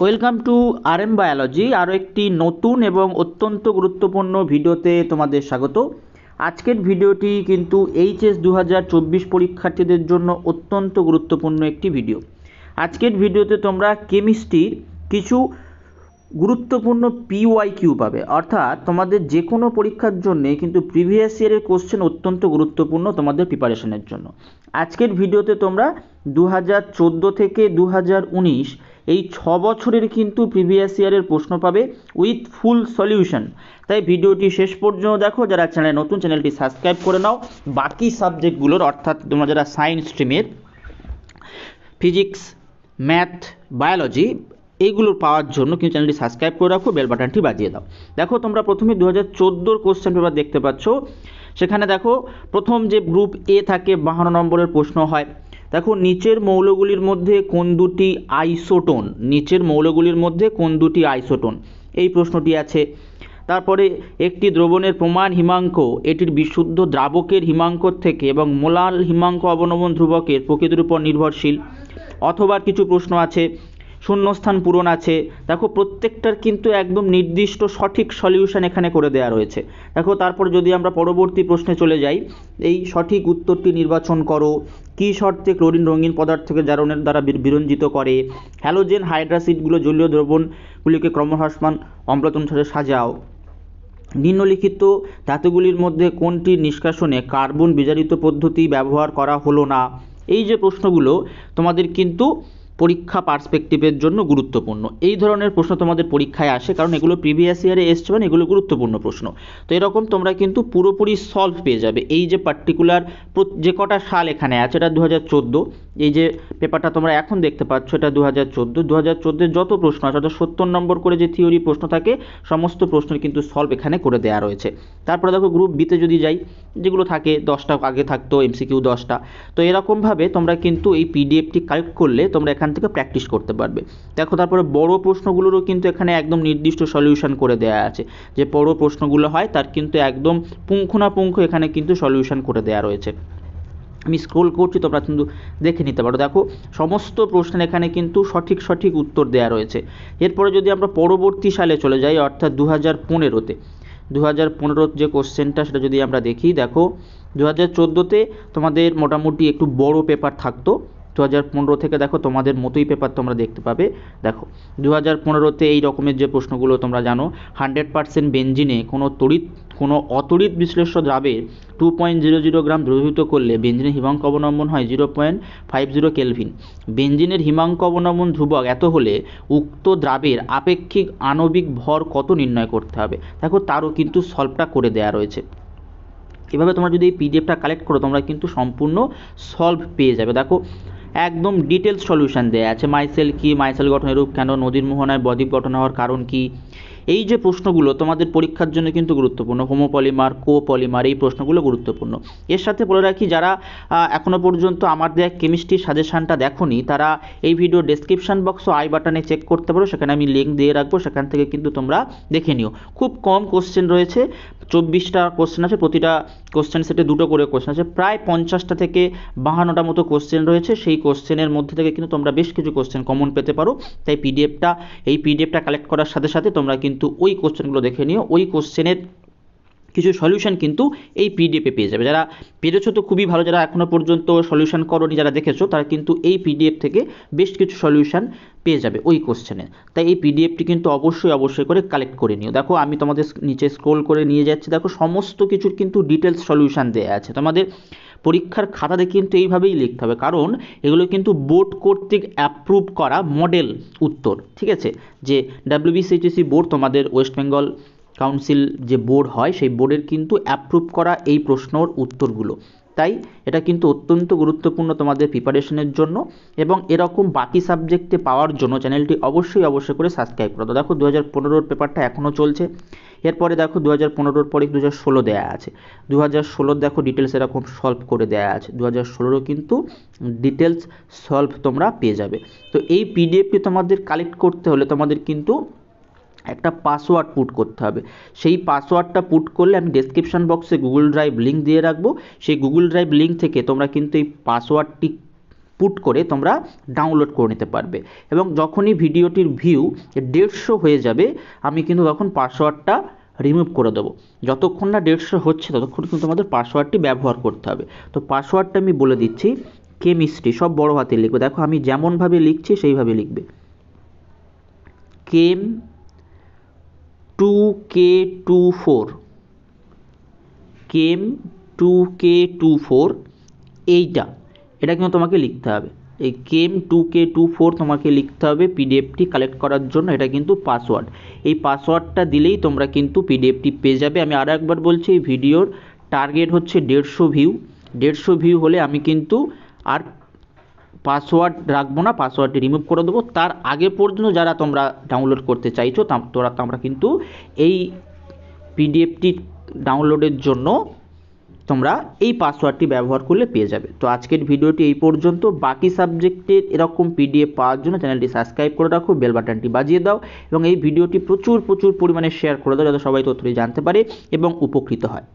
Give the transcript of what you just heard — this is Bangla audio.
Welcome to RM biology. আরও একটি নতুন এবং অত্যন্ত গুরুত্বপূর্ণ ভিডিওতে তোমাদের স্বাগত। আজকের ভিডিওটি কিন্তু HS 2024 পরীক্ষার্থীদের জন্য অত্যন্ত গুরুত্বপূর্ণ একটি ভিডিও। আজকের ভিডিওতে তোমরা কেমিস্ট্রির কিছু গুরুত্বপূর্ণ PYQ পাবে, অর্থাৎ তোমাদের যে কোনো পরীক্ষার জন্যে কিন্তু প্রিভিয়াস ইয়ারের কোশ্চেন অত্যন্ত গুরুত্বপূর্ণ তোমাদের প্রিপারেশনের জন্য। আজকের ভিডিওতে তোমরা 2014 থেকে 2019 এই 6 বছরের কিন্তু প্রিভিয়াস ইয়ারের প্রশ্ন পাবে উইথ ফুল সলিউশন। তাই ভিডিওটি শেষ পর্যন্ত দেখো। যারা চ্যানেলে নতুন, চ্যানেলটি সাবস্ক্রাইব করে নাও। বাকি সাবজেক্টগুলোর, অর্থাৎ তোমরা যারা সায়েন্স স্ট্রিমের ফিজিক্স, ম্যাথ, বায়োলজি এইগুলো পাওয়ার জন্য কিন্তু চ্যানেলটি সাবস্ক্রাইব করে রাখো, বেল বাটনটি বাজিয়ে দাও। দেখো তোমরা প্রথমে 2014 কোশ্চেন পেপার দেখতে পাচ্ছ। সেখানে দেখো প্রথম যে গ্রুপ এ থাকে 52 নম্বরের প্রশ্ন হয়। দেখো নিচের মৌলগুলির মধ্যে কোন দুটি আইসোটোন, নিচের মৌলগুলির মধ্যে কোন দুটি আইসোটোন, এই প্রশ্নটি আছে। তারপরে একটি দ্রবণের প্রমাণ হিমাঙ্ক এটির বিশুদ্ধ দ্রাবকের হিমাঙ্কর থেকে এবং মোলাল হিমাঙ্ক অবনমন ধ্রুবকের প্রকৃতির উপর নির্ভরশীল। অথবা কিছু প্রশ্ন আছে, শূন্যস্থান পূরণ আছে। দেখো প্রত্যেকটার কিন্তু একদম নির্দিষ্ট সঠিক সলিউশন এখানে করে দেওয়া রয়েছে। দেখো তারপর যদি আমরা পরবর্তী প্রশ্নে চলে যাই, এই সঠিক উত্তরটি নির্বাচন করো। কী শর্তে ক্লোরিন রঙিন পদার্থকে জারণের দ্বারা বিরঞ্জিত করে? হ্যালোজেন হাইড্রাসিডগুলো জলীয় দ্রবণগুলিকে ক্রমহ্রাসমান অম্লতা অনুসারে সাজাও। নিম্নলিখিত ধাতুগুলির মধ্যে কোনটি নিষ্কাশনে কার্বন বিজারিত পদ্ধতি ব্যবহার করা হলো না? এই যে প্রশ্নগুলো তোমাদের কিন্তু পরীক্ষা পার্সপেক্টিভের জন্য গুরুত্বপূর্ণ। এই ধরনের প্রশ্ন তোমাদের পরীক্ষায় আসে, কারণ এগুলো প্রিভিয়াস ইয়ারে এসছে, মানে এগুলো গুরুত্বপূর্ণ প্রশ্ন। তো এরকম তোমরা কিন্তু পুরোপুরি সলভ পেয়ে যাবে। এই যে পার্টিকুলার যে কটা সাল এখানে আছে, এটা 2014। এই যে পেপারটা তোমরা এখন দেখতে পাচ্ছ, এটা 2014। 2014 যত প্রশ্ন আছে, অর্থাৎ 70 নম্বর করে যে থিওরি প্রশ্ন থাকে, সমস্ত প্রশ্নের কিন্তু সলভ এখানে করে দেওয়া রয়েছে। তারপরে দেখো গ্রুপ বিতে যদি যাই, যেগুলো থাকে 10টা আগে থাকতো MCQ 10টা। তো এরকমভাবে তোমরা কিন্তু এই পিডিএফটি কালেক্ট করলে তোমরা এখান থেকে প্র্যাকটিস করতে পারবে। দেখো তারপরে বড় প্রশ্নগুলোরও কিন্তু এখানে একদম নির্দিষ্ট সলিউশন করে দেওয়া আছে। যে বড় প্রশ্নগুলো হয় তার কিন্তু একদম পুঙ্খানুপুঙ্খ এখানে কিন্তু সলিউশন করে দেওয়া রয়েছে। আমি স্ক্রোল করছি, তোমরা কিন্তু দেখে নিতে পারো। দেখো সমস্ত প্রশ্নের এখানে কিন্তু সঠিক উত্তর দেওয়া রয়েছে। এরপরে যদি আমরা পরবর্তী সালে চলে যাই, অর্থাৎ 2015-তে, 2015 যে কোশ্চেনটা সেটা যদি আমরা দেখি, দেখো 2014-তে তোমাদের মোটামুটি একটু বড় পেপার থাকতো। 2015 থেকে দেখো তোমাদের মতোই পেপার তোমরা দেখতে পাবে। দেখো 2015-তে এই রকমের যে প্রশ্নগুলো তোমরা জানো, 100% বেঞ্জিনে কোনো অতড়িৎ বিশ্লেষ্য দ্রাবে 2.00 গ্রাম দ্রবীভূত করলে বেঞ্জিনের হিমাঙ্ক অবনমন হয় 0.50 কেলভিন। বেঞ্জিনের হিমাঙ্ক অবনমন ধ্রুবক এত হলে উক্ত দ্রাবের আপেক্ষিক আণবিক ভর কত নির্ণয় করতে হবে? দেখো তারও কিন্তু সলভটা করে দেওয়া রয়েছে। এভাবে তোমরা যদি এই পিডিএফটা কালেক্ট করো, তোমরা কিন্তু সম্পূর্ণ সলভ পেয়ে যাবে। দেখো একদম ডিটেলস সলিউশন দেওয়া আছে। মাইসেল কি, মাইসেল গঠনের রূপ কেন, নদীর মোহনায় বদ্বীপ গঠন হওয়ার কারণ কি, এই যে প্রশ্নগুলো তোমাদের পরীক্ষার জন্য কিন্তু গুরুত্বপূর্ণ। হোমোপলিমার, কোপলিমার, এই প্রশ্নগুলো গুরুত্বপূর্ণ। এর সাথে বলে রাখি, যারা এখনও পর্যন্ত আমার দেওয়া কেমিস্ট্রি সাজেশানটা দেখোনি, তারা এই ভিডিও ডেসক্রিপশান বক্স ও আই বাটনে চেক করতে পারো। সেখানে আমি লিঙ্ক দিয়ে রাখবো, সেখান থেকে কিন্তু তোমরা দেখে নিও। খুব কম কোশ্চেন রয়েছে, 24টা কোশ্চেন আছে। প্রতিটা কোশ্চেন সেটে 2টো করে কোশ্চেন আছে। প্রায় 50টা থেকে 52টা মতো কোশ্চেন রয়েছে। সেই কোশ্চেনের মধ্যে থেকে কিন্তু তোমরা বেশ কিছু কোশ্চেন কমন পেতে পারো। তাই এই পিডিএফটা কালেক্ট করার সাথে সাথে তোমরা কিন্তু ওই কোশ্চেনগুলো দেখে নিও। ওই কোশ্চেনের কিছু সলিউশন কিন্তু এই পিডিএফে পেয়ে যাবে। যারা পেরেছো তো খুবই ভালো, যারা এখনও পর্যন্ত সলিউশন করোনি, যারা দেখেছো, তারা কিন্তু এই পিডিএফ থেকে বেশ কিছু সলিউশন পেয়ে যাবে ওই কোশ্চেনে। তাই এই পিডিএফটি কিন্তু অবশ্যই করে কালেক্ট করে নিও। দেখো আমি তোমাদের নিচে স্ক্রোল করে নিয়ে যাচ্ছি। দেখো সমস্ত কিছুর কিন্তু ডিটেলস সলিউশন দেওয়া আছে। তোমাদের পরীক্ষার খাতাতে কিন্তু এইভাবেই লিখতে হবে, কারণ এগুলো কিন্তু বোর্ড কর্তৃক অ্যাপ্রুভ করা মডেল উত্তর। ঠিক আছে, যে WBCHSC বোর্ড, তোমাদের ওয়েস্ট বেঙ্গল কাউন্সিল যে বোর্ড হয়, সেই বোর্ডের কিন্তু অ্যাপ্রুভ করা এই প্রশ্নর উত্তরগুলো। তাই এটা কিন্তু অত্যন্ত গুরুত্বপূর্ণ তোমাদের প্রিপারেশনের জন্য। এবং এরকম বাকি সাবজেক্টে পাওয়ার জন্য চ্যানেলটি অবশ্যই করে সাবস্ক্রাইব করো। দেখো 2015 পেপারটা এখনও চলছে। এরপরে দেখো 2015 পরে 2016 দেওয়া আছে। 2016 দেখো ডিটেলস এরকম সলভ করে দেওয়া আছে। 2016 কিন্তু ডিটেলস সলভ তোমরা পেয়ে যাবে। তো এই পিডিএফটি তোমাদের কালেক্ট করতে হলে তোমাদের কিন্তু একটা পাসওয়ার্ড পুট করতে হবে। সেই পাসওয়ার্ডটা পুট করলে আমি ডেসক্রিপশন বক্সে গুগল ড্রাইভ লিঙ্ক দিয়ে রাখবো। সেই গুগল ড্রাইভ লিঙ্ক থেকে তোমরা কিন্তু এই পাসওয়ার্ডটি পুট করে তোমরা ডাউনলোড করে নিতে পারবে। এবং যখনই ভিডিওটির ভিউ 150 হয়ে যাবে আমি কিন্তু তখন পাসওয়ার্ডটা রিমুভ করে দেবো। যতক্ষণ না 150 হচ্ছে ততক্ষণ কিন্তু তোমাদের পাসওয়ার্ডটি ব্যবহার করতে হবে। তো পাসওয়ার্ডটা আমি বলে দিচ্ছি, কেমিস্ট্রি সব বড় হাতে লিখবে, দেখো আমি যেমনভাবে লিখছি সেইভাবে লিখবে। কেম 2K24, কেম 2K24 এটা কিন্তু তোমাকে লিখতে হবে। এই কেম 2K24 তোমাকে লিখতে হবে পিডিএফটি কালেক্ট করার জন্য। এটা কিন্তু পাসওয়ার্ড, এই পাসওয়ার্ডটা দিলেই তোমরা কিন্তু পিডিএফটি পেয়ে যাবে। আমি আরও একবার বলছি, এই ভিডিওর টার্গেট হচ্ছে 150 ভিউ। 150 ভিউ হলে আমি কিন্তু আর পাসওয়ার্ড রাখবো না, পাসওয়ার্ডটি রিমুভ করে দেবো। তার আগে পর্যন্ত যারা তোমরা ডাউনলোড করতে চাইছো তোমরা কিন্তু এই পিডিএফটি ডাউনলোডের জন্য তোমরা এই পাসওয়ার্ডটি ব্যবহার করলে পেয়ে যাবে। তো আজকের ভিডিওটি এই পর্যন্ত। বাকি সাবজেক্টের এরকম পিডিএফ পাওয়ার জন্য চ্যানেলটি সাবস্ক্রাইব করে রাখো, বেল বাটনটি বাজিয়ে দাও এবং এই ভিডিওটি প্রচুর পরিমাণে শেয়ার করে দাও যাতে সবাই তথ্যটি জানতে পারে এবং উপকৃত হয়।